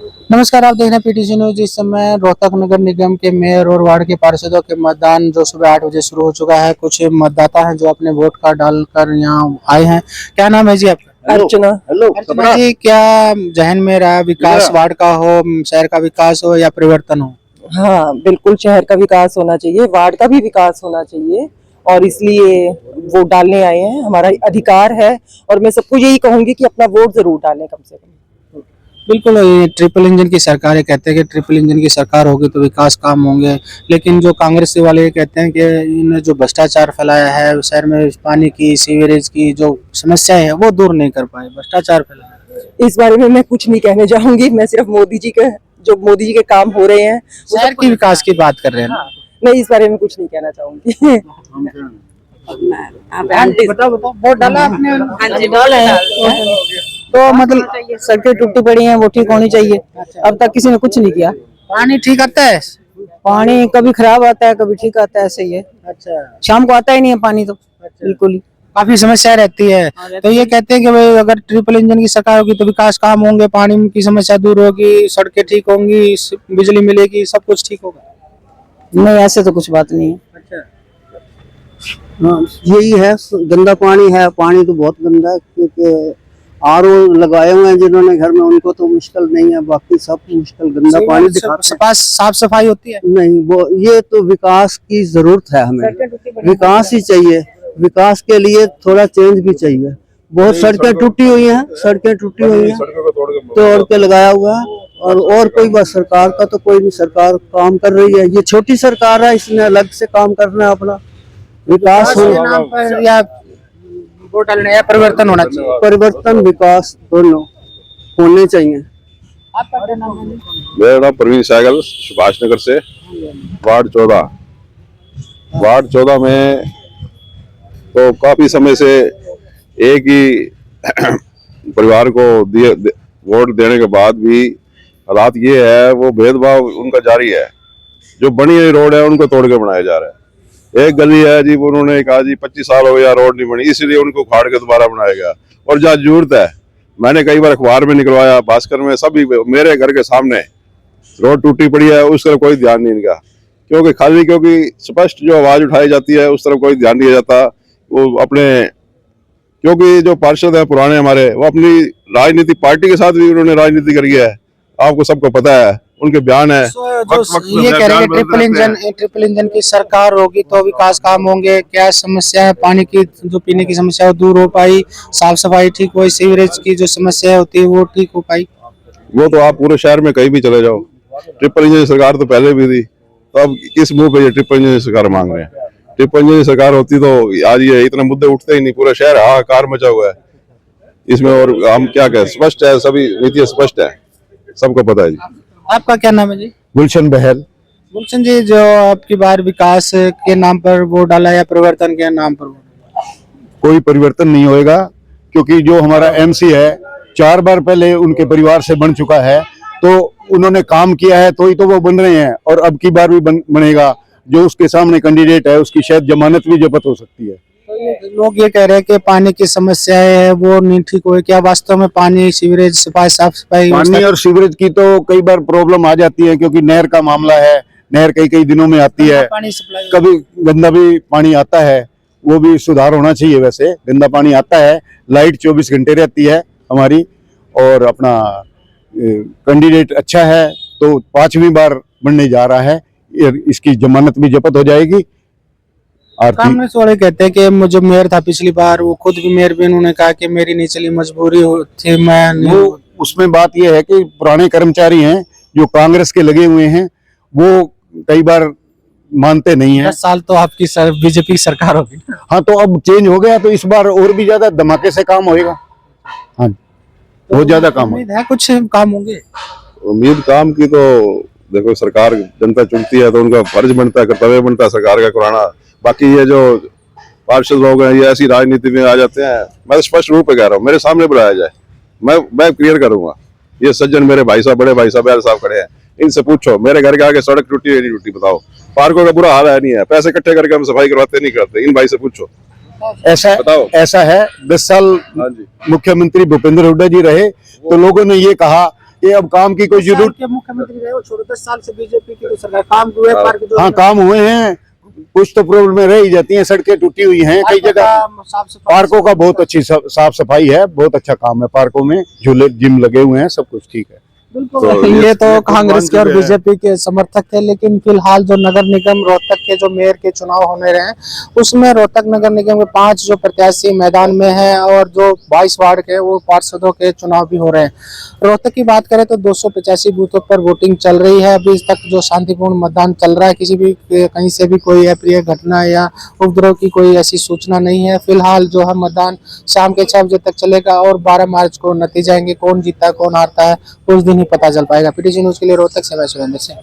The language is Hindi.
नमस्कार, आप देख रहे हैं पीटीसी न्यूज। इस समय रोहतक नगर निगम के मेयर और वार्ड के पार्षदों के मतदान जो सुबह 8 बजे शुरू हो चुका है। कुछ मतदाता हैं जो अपने वोट कार्ड डालकर यहाँ आए हैं। क्या नाम है जी आपका? अर्चना। अर्चना जी, क्या जहन में रहा, विकास वार्ड का हो, शहर का विकास हो या परिवर्तन हो? हाँ, बिल्कुल शहर का विकास होना चाहिए, वार्ड का भी विकास होना चाहिए और इसलिए वोट डालने आए हैं। हमारा अधिकार है और मैं सबको यही कहूंगी कि अपना वोट जरूर डालें कम से कम। बिल्कुल, ये ट्रिपल इंजन की सरकार है, कहते हैं कि ट्रिपल इंजन की सरकार होगी तो विकास काम होंगे, लेकिन जो कांग्रेस वाले ये कहते हैं कि इन्होंने जो भ्रष्टाचार फैलाया है शहर में, पानी की, सीवरेज की जो समस्या है वो दूर नहीं कर पाए, भ्रष्टाचार फैलाया। इस बारे में मैं कुछ नहीं कहने चाहूंगी। मैं सिर्फ मोदी जी के काम हो रहे हैं, शहर की विकास की बात कर रहे हैं ना। मैं इस बारे में कुछ नहीं कहना चाहूंगी। बताओ वोट डाला आपने? हाँ जी, डाला है। तो मतलब सड़कें टूटी पड़ी हैं, वो ठीक होनी चाहिए। अब तक किसी ने कुछ नहीं किया। पानी ठीक आता है? पानी कभी खराब आता है, कभी ठीक आता है, ऐसे ही है। अच्छा, शाम को आता ही नहीं है पानी तो बिल्कुल ही। काफी समस्या रहती है। तो ये कहते हैं कि भाई अगर ट्रिपल इंजन की सरकार होगी तो विकास काम होंगे, पानी की समस्या दूर होगी, सड़कें ठीक होंगी, बिजली मिलेगी, सब कुछ ठीक होगा। नहीं, ऐसे तो कुछ बात नहीं है। अच्छा, हाँ, यही है, गंदा पानी है। पानी तो बहुत गंदा है, क्योंकि आरओ लगाए हुए हैं जिन्होंने घर में, उनको तो मुश्किल नहीं है, बाकी सब मुश्किल। गंदा पानी दिखाते हैं। साफ सफाई होती है नहीं, वो ये तो विकास की जरूरत है, हमें विकास ही चाहिए। विकास के लिए थोड़ा चेंज भी चाहिए। बहुत सड़कें टूटी हुई हैं, तोड़ के लगाया हुआ है। और कोई बात सरकार का तो कोई नहीं, सरकार काम कर रही है। ये छोटी सरकार है, इसने अलग से काम करना है अपना। विकास के नाम पर या वोट डालने या परिवर्तन होना चाहिए। परिवर्तन विकास दोनों होने चाहिए। आपका क्या नाम है? मेरा नाम प्रवीण सहगल, सुभाष नगर से, वार्ड 14 में तो काफी समय से एक ही परिवार को वोट देने के बाद भी हालात ये है, वो भेदभाव उनका जारी है। जो बनी हुई रोड है उनको तोड़ के बनाया जा रहा है। एक गली है जी, उन्होंने कहा जी 25 साल हो गया रोड नहीं बनी, इसलिए उनको उखाड़ के दोबारा बनाया गया। और जहाँ जरूरत है, मैंने कई बार अखबार में निकलवाया, भास्कर में, सभी मेरे घर के सामने रोड टूटी पड़ी है, उस तरफ कोई ध्यान नहीं इनका। क्योंकि स्पष्ट जो आवाज उठाई जाती है उस तरफ कोई ध्यान नहीं जाता। वो अपने, क्योंकि जो पार्षद है पुराने हमारे, वो अपनी राजनीति पार्टी के साथ भी उन्होंने राजनीति करी है, आपको सबको पता है, उनके बयान है। ये कह रहे हैं ट्रिपल इंजन की सरकार होगी तो विकास काम होंगे। क्या समस्या है, पानी की जो पीने की समस्या वो दूर हो पाई, साफ सफाई ठीक हुई, सीवरेज की जो समस्या होती है वो ठीक हो पाई? वो तो आप पूरे शहर में कहीं भी चले जाओ, ट्रिपल इंजन सरकार तो पहले भी थी, तो अब किस मुंह पे ये ट्रिपल इंजन सरकार मांग रहे हैं? ट्रिपल इंजन सरकार होती तो आज ये इतने मुद्दे उठते ही नहीं। पूरा शहर हाहाकार मचा हुआ है इसमें। और हम क्या कहें, स्पष्ट है, सभी नीतियां स्पष्ट है, सबको पता है जी। आपका क्या नाम है जी? गुलशन बहल। गुलशन जी, जो आपकी बार विकास के नाम पर वोट डाला या परिवर्तन के नाम पर वोट डाला? कोई परिवर्तन नहीं होएगा, क्योंकि जो हमारा एमसी है 4 बार पहले उनके परिवार से बन चुका है, तो उन्होंने काम किया है तो ही तो वो बन रहे हैं, और अब की बार भी बनेगा। जो उसके सामने कैंडिडेट है उसकी शायद जमानत भी जब्त हो सकती है। तो लोग ये कह रहे हैं कि पानी की समस्या है वो नहीं ठीक हुई। क्या वास्तव में पानी, सीवरेज, साफ सफाई? पानी और सीवरेज की तो कई बार प्रॉब्लम आ जाती है, क्योंकि नहर का मामला है। नहर कई दिनों में आती है, पानी सप्लाई, कभी गंदा भी पानी आता है, वो भी सुधार होना चाहिए। वैसे गंदा पानी आता है, लाइट 24 घंटे रहती है हमारी, और अपना कैंडिडेट अच्छा है तो 5वीं बार बनने जा रहा है, इसकी जमानत भी जब्त हो जाएगी। कांग्रेस वाले कहते हैं कि जो मेयर था पिछली बार, वो खुद भी मेयर भी, उन्होंने कहा कि मेरी नहीं चली, मजबूरी थी, मैं नहीं। वो उसमें बात यह है कि पुराने कर्मचारी हैं जो कांग्रेस के लगे हुए हैं, वो कई बार मानते नहीं हैं। 10 साल तो आपकी बीजेपी सरकार होगी। हाँ, तो अब चेंज हो गया तो इस बार और भी ज्यादा धमाके से काम होएगा। हाँ, बहुत ज्यादा काम उम्मीद है कुछ काम होंगे। उम्मीद काम की तो देखो, सरकार जनता चुनती है तो उनका फर्ज बनता है, कर्तव्य बनता है सरकार का कराना। बाकी ये जो पार्षद लोग हैं ये ऐसी राजनीति में आ जाते हैं। मैं तो स्पष्ट रूप पे कह रहा हूँ, मेरे सामने बुलाया जाए, मैं क्लियर करूंगा। ये सज्जन मेरे भाई साहब, बड़े भाई साहब, यार साहब खड़े हैं, इनसे पूछो मेरे घर के आगे सड़क टूटी है नहीं टूटी, बताओ। पार्कों का बुरा हाल है नहीं है, पैसे इकट्ठे करके हम सफाई करवाते नहीं करते, इन भाई से पूछो। ऐसा है 10 साल मुख्यमंत्री भूपेंद्र हुड्डा जी रहे, तो लोगों ने ये कहा कि अब काम की कोई जरूरत। के मुख्यमंत्री रहे हो, छोड़ो 10 साल से बीजेपी की तो सरकार काम हुए, पार्क जो हाँ काम हुए हैं, कुछ तो प्रॉब्लम रह ही जाती हैं, सड़कें टूटी हुई हैं कई जगह। साफ सफाई, पार्कों का बहुत अच्छी साफ सफाई है, बहुत अच्छा काम है पार्कों में, झूले जिम लगे हुए हैं, सब कुछ ठीक है। बिल्कुल। तो ये तो ये कांग्रेस के और जो है- बीजेपी के समर्थक थे, लेकिन फिलहाल जो नगर निगम रोहतक के जो मेयर के चुनाव होने रहे हैं, उसमें रोहतक नगर निगम के 5 जो प्रत्याशी मैदान में हैं और जो 22 वार्ड के वो पार्षदों के चुनाव भी हो रहे हैं। रोहतक की बात करें तो 285 बूथों पर वोटिंग चल रही है अभी तक, जो शांतिपूर्ण मतदान चल रहा है, किसी भी कहीं से भी कोई अप्रिय घटना या उपद्रव की कोई ऐसी सूचना नहीं है। फिलहाल जो है मतदान शाम के 6 बजे तक चलेगा और 12 मार्च को नतीजे आएंगे, कौन जीता कौन हारता है उस दिन ही पता चल पाएगा। पीटीसी न्यूज के लिए रोहतक से मैं सुरेंद्र सिंह।